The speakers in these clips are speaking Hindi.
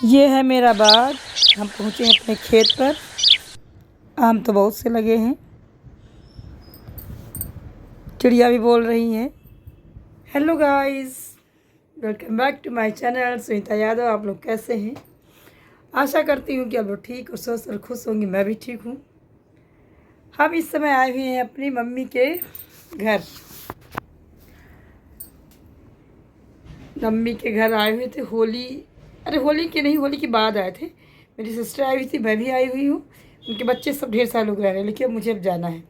ये है मेरा बाग। हम पहुँचे हैं अपने खेत पर। आम तो बहुत से लगे हैं। चिड़िया भी बोल रही हैं। Hello guys, welcome back to my channel Sunita Yadav. आप लोग कैसे हैं? आशा करती हूँ कि आप लोग ठीक और स्वस्थ और खुश होंगे। मैं भी ठीक हूँ। हम इस समय आए हुए हैं अपनी मम्मी के घर। मम्मी के घर आए हुए थे होली, अरे होली के नहीं, होली के बाद आए थे। मेरी सिस्टर आई हुई थी, मैं भी आई हुई हूँ। उनके बच्चे सब ढेर सारे लोग रह रहे हैं, लेकिन मुझे अब जाना है।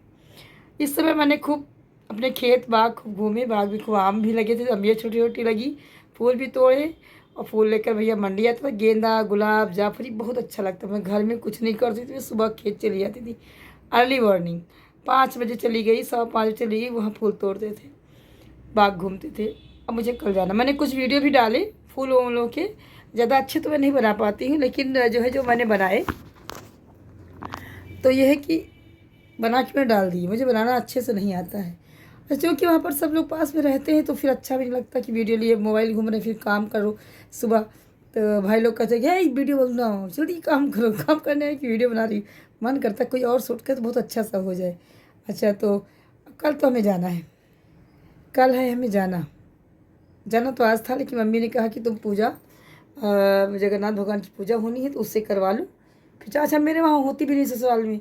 इस समय मैंने खूब अपने खेत बाग खूब घूमे। बाग में खूब आम भी लगे थे, अम्बियाँ छोटी छोटी लगी, फूल भी तोड़े। और फूल लेकर भैया मंडी आता था। गेंदा, गुलाब, जाफरी बहुत अच्छा लगता। मैं घर में कुछ नहीं करती थी, सुबह खेत चली जाती थी। अर्ली मॉर्निंग 5 बजे चली गई, 5:15 चली गई, वहाँ फूल तोड़ते थे, बाग घूमते थे। अब मुझे कल जाना। मैंने कुछ वीडियो भी डाले फूल वूलों के। ज़्यादा अच्छे तो मैं नहीं बना पाती हूँ, लेकिन जो मैंने बनाए तो यह है कि बना के मैं डाल दी। मुझे बनाना अच्छे से नहीं आता है, और क्योंकि वहाँ पर सब लोग पास में रहते हैं तो फिर अच्छा भी नहीं लगता कि वीडियो लिए मोबाइल घूम रहे फिर काम करो सुबह। तो भाई लोग कहते हैं कि वीडियो बनाओ, जल्दी काम करो। काम करने है कि वीडियो बना रही। मन करता है कोई और शूट करे तो बहुत अच्छा सा हो जाए। अच्छा, तो कल तो हमें जाना है। कल है हमें जाना। जाना तो आज था, लेकिन मम्मी ने कहा कि तुम पूजा, जगन्नाथ भगवान की पूजा होनी है तो उससे करवा लो। फिर अच्छा, मेरे वहाँ होती भी नहीं ससुराल में।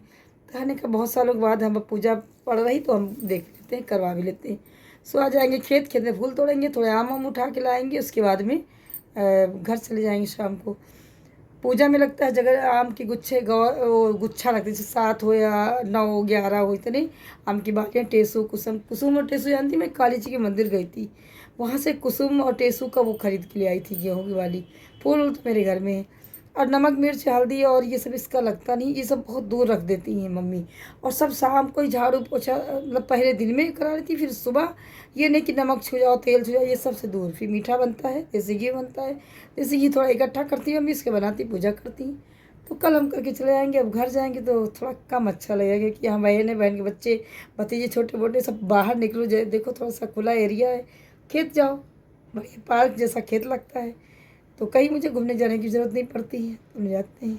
कहने का बहुत सालों के बाद हम पूजा पड़ रही तो हम देख लेते हैं, करवा भी लेते हैं। सो आ जाएंगे खेत। खेत में फूल तोड़ेंगे, थोड़े आम वाम उठा के लाएंगे। उसके बाद में घर चले जाएंगे शाम को। पूजा में लगता है जगह आम के गुच्छे, वो गुच्छा लगता है, जैसे 7 हो या 9 11 हो, इतने आम की बाटियाँ। टेसू, कुसुम, कुसुम और टेसू जानती। मैं काली जी के मंदिर गई थी, वहाँ से कुसुम और टेसू का वो खरीद के ले आई थी, गेहूँ की वाली। फूल तो मेरे घर में है। और नमक मिर्च हल्दी और ये सब इसका लगता नहीं, ये सब बहुत दूर रख देती हैं मम्मी। और सब शाम को ही झाड़ू पोछा, मतलब पहले दिन में करा लेती, फिर सुबह। ये नहीं कि नमक छू जाओ, तेल छू जाओ, ये सबसे दूर। फिर मीठा बनता है, देसी घी बनता है। देसी घी थोड़ा इकट्ठा करती हूँ मम्मी, इसके बनाती, पूजा करती हैं। तो कल हम करके चले जाएंगे। अब घर जाएंगे तो थोड़ा कम अच्छा लगेगा कि हाँ बहन बहन के बच्चे, भतीजे, छोटे मोटे सब बाहर निकलो। देखो थोड़ा सा खुला एरिया है, खेत जाओ, बढ़िया पार्क जैसा खेत लगता है। तो कहीं मुझे घूमने जाने की ज़रूरत नहीं पड़ती है, तो हम जाते हैं।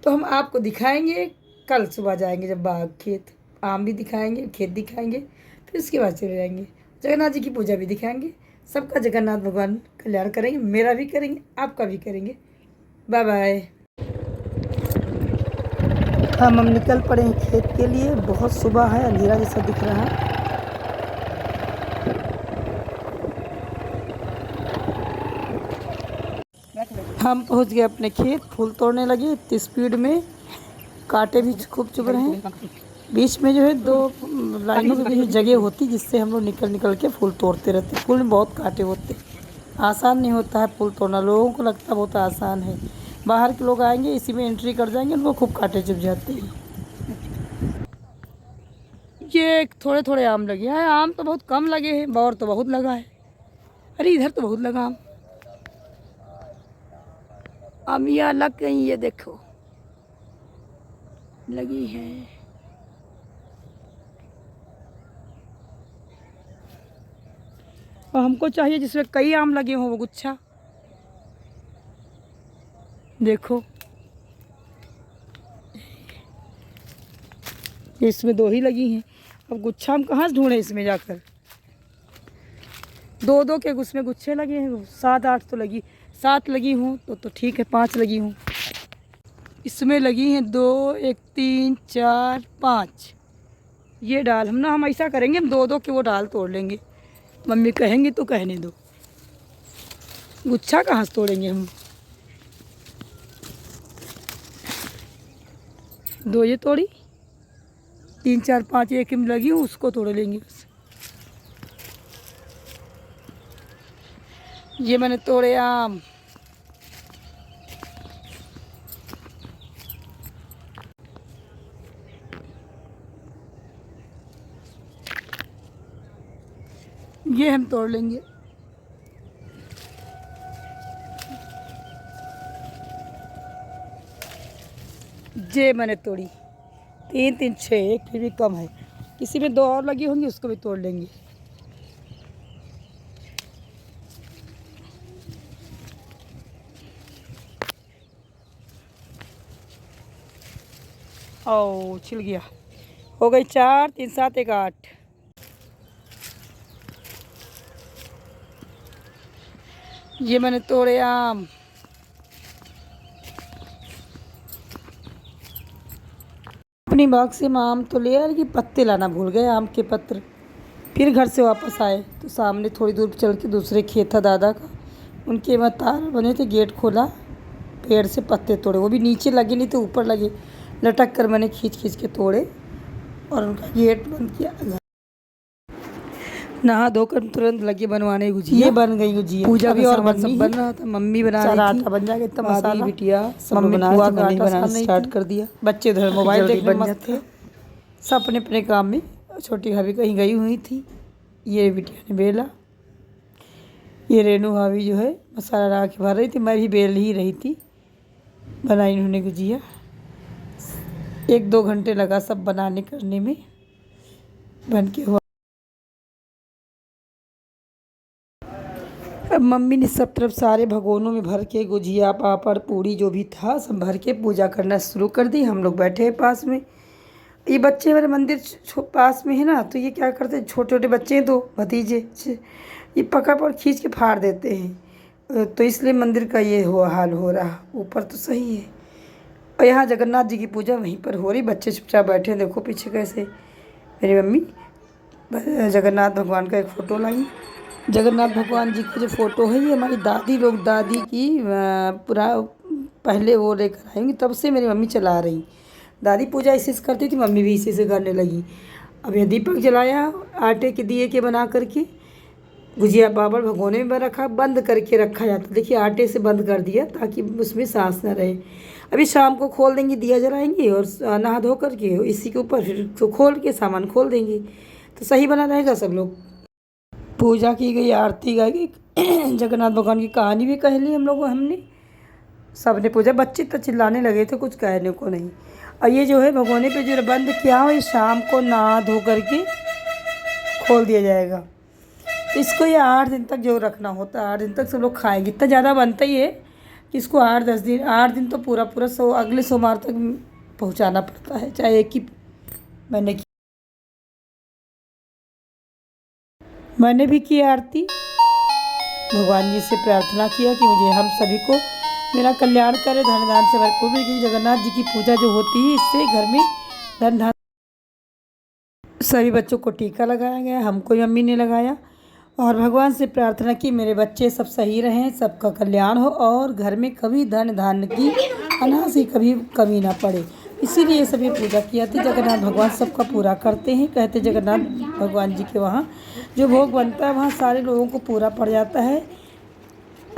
तो हम आपको दिखाएंगे, कल सुबह जाएंगे जब बाग खेत, आम भी दिखाएंगे, खेत दिखाएंगे। फिर उसके बाद चले जाएंगे, जगन्नाथ जी की पूजा भी दिखाएंगे। सबका जगन्नाथ भगवान कल्याण करेंगे, मेरा भी करेंगे, आपका भी करेंगे। Bye bye. हम निकल पड़े हैं खेत के लिए। बहुत सुबह है, अंधेरा जैसा दिख रहा है। हम पहुंच गए अपने खेत। फूल तोड़ने लगे इतनी स्पीड में, कांटे भी खूब चुभ रहे हैं। बीच में जो है 2 लाइनों के बीच जगह होती, जिससे हम लोग निकल निकल के फूल तोड़ते रहते। फूल में बहुत कांटे होते, आसान नहीं होता है फूल तोड़ना। लोगों को लगता बहुत आसान है। बाहर के लोग आएंगे, इसी में एंट्री कर जाएंगे, उनको खूब कांटे चुभ जाते हैं। ये थोड़े थोड़े आम लगे हैं। आम तो बहुत कम लगे हैं, बौर तो बहुत लगा है। अरे इधर तो बहुत लगा आम। अमियाँ लग गई, ये देखो लगी है। और हमको चाहिए जिसमें कई आम लगे हों, वो गुच्छा देखो। इसमें 2 ही लगी हैं। अब गुच्छा हम कहाँ से ढूंढें इसमें जाकर? 2 के उसमें गुच्छे लगे हैं। 7 8 तो लगी, 7 लगी हूँ तो ठीक है। 5 लगी हूँ, इसमें लगी हैं 2, 1 3 4 5। ये डाल हम ऐसा करेंगे, हम 2 के वो डाल तोड़ लेंगे। मम्मी कहेंगे तो कहने दो, गुच्छा कहाँ से तोड़ेंगे हम? 2 ये तोड़ी, 3 4 5 एक में लगी हूँ, उसको तोड़ लेंगे बस। ये मैंने तोड़े आम। ये हम तोड़ लेंगे। जे मैंने तोड़ी 3 3 6, एक फिर भी कम है। इसी में 2 और लगी होंगी, उसको भी तोड़ लेंगे। ओ छिल गया। हो गई 4 3 7 1 8। ये मैंने तोड़े आम। अपनी बाग से मैं आम तो ले आया, लेकिन पत्ते लाना भूल गए, आम के पत्र। फिर घर से वापस आए तो सामने थोड़ी दूर चल के दूसरे खेत था दादा का, उनके वहाँ तार बने थे, गेट खोला, पेड़ से पत्ते तोड़े, वो भी नीचे लगे नहीं तो ऊपर लगे, लटक कर मैंने खींच खींच के तोड़े और उनका गेट बंद किया। नहा धोकर तुरंत लगे बनवाने गुजिया। ये बन गई गुजिया। पूजा भी और सब बन रहा था, मम्मी बना रही थी। आटा बन जाएगा इतना मसाला, बिटिया मम्मी पुआ का आटा बनाना स्टार्ट कर दिया। बच्चे उधर मोबाइल देखने मस्त थे, सब अपने अपने काम में। छोटी भाभी कहीं गई हुई थी, ये बिटिया ने बेला। ये रेनू भाभी जो है मसाला लगा के भर रही थी, मैं भी बेल ही रही थी। बनाई इन्होंने गुजिया, 1-2 घंटे लगा सब बनाने करने में, बन के हुआ। अब मम्मी ने सब तरफ सारे भगोनों में भर के गुजिया पापड़ पूड़ी जो भी था सब भर के पूजा करना शुरू कर दी। हम लोग बैठे हैं पास में। ये बच्चे मेरे मंदिर पास में है ना, तो ये क्या करते हैं, छोटे छोटे बच्चे हैं तो भतीजे, ये पकड़ पर खींच के फाड़ देते हैं, तो इसलिए मंदिर का ये हाल हो रहा। ऊपर तो सही है, और यहाँ जगन्नाथ जी की पूजा वहीं पर हो रही। बच्चे चुपचाप बैठे हैं, देखो पीछे कैसे। मेरी मम्मी जगन्नाथ भगवान का एक फ़ोटो लाई। जगन्नाथ भगवान जी की जो फ़ोटो है ये हमारी दादी की पूरा पहले वो लेकर आएंगी, तब से मेरी मम्मी चला रही। दादी पूजा इसी से करती थी, मम्मी भी इसी से करने लगी। अब ये दीपक जलाया आटे के दिए के बना करके, गुजिया पापड़ भगोने में रखा, बंद करके रखा जाता। देखिए आटे से बंद कर दिया ताकि उसमें सांस न रहे। अभी शाम को खोल देंगे, दिया जलाएंगे और नहा धो करके इसी के ऊपर फिर तो खोल के सामान खोल देंगे, तो सही बना रहेगा। सब लोग पूजा की गई, आरती गाई गई, जगन्नाथ भगवान की कहानी भी कह ली हम लोग, हमने सबने पूजा। बच्चे तो चिल्लाने लगे थे, कुछ कहने को नहीं। और ये जो है भगोने पे जो बंद किया हो, ये शाम को नहा धो करके खोल दिया जाएगा। तो इसको ये 8 दिन तक जो रखना होता है, 8 दिन तक सब लोग खाएंगे। इतना ज़्यादा बनता ही है कि इसको 8-10 दिन, 8 दिन तो पूरा अगले सोमवार तक पहुंचाना पड़ता है। चाहे एक ही मैंने भी की आरती, भगवान जी से प्रार्थना किया कि मुझे हम सभी को मेरा कल्याण करे, धन धान से भरपूर भी। क्योंकि जगन्नाथ जी की पूजा जो होती है इससे घर में धन धान। सभी बच्चों को टीका लगाया गया, हमको मम्मी ने लगाया, और भगवान से प्रार्थना की मेरे बच्चे सब सही रहें, सबका कल्याण हो और घर में कभी धन धान्य की, अनाज की कभी कमी ना पड़े। इसीलिए सभी पूजा किया थी। जगन्नाथ भगवान सबका पूरा करते हैं। कहते जगन्नाथ भगवान जी के वहाँ जो भोग बनता है वहाँ सारे लोगों को पूरा पड़ जाता है,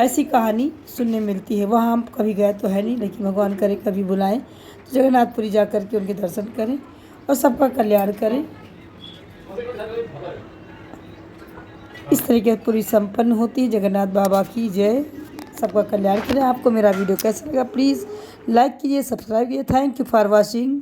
ऐसी कहानी सुनने मिलती है। वहाँ हम कभी गए तो है नहीं, लेकिन भगवान करे कभी बुलाएं तो जगन्नाथपुरी जा कर के उनके दर्शन करें और सबका कल्याण करें। इस तरीके से पूरी संपन्न होती है। जगन्नाथ बाबा की जय, सबका कल्याण करें। आपको मेरा वीडियो कैसा लगा प्लीज़ लाइक कीजिए, सब्सक्राइब कीजिए। Thank you for watching.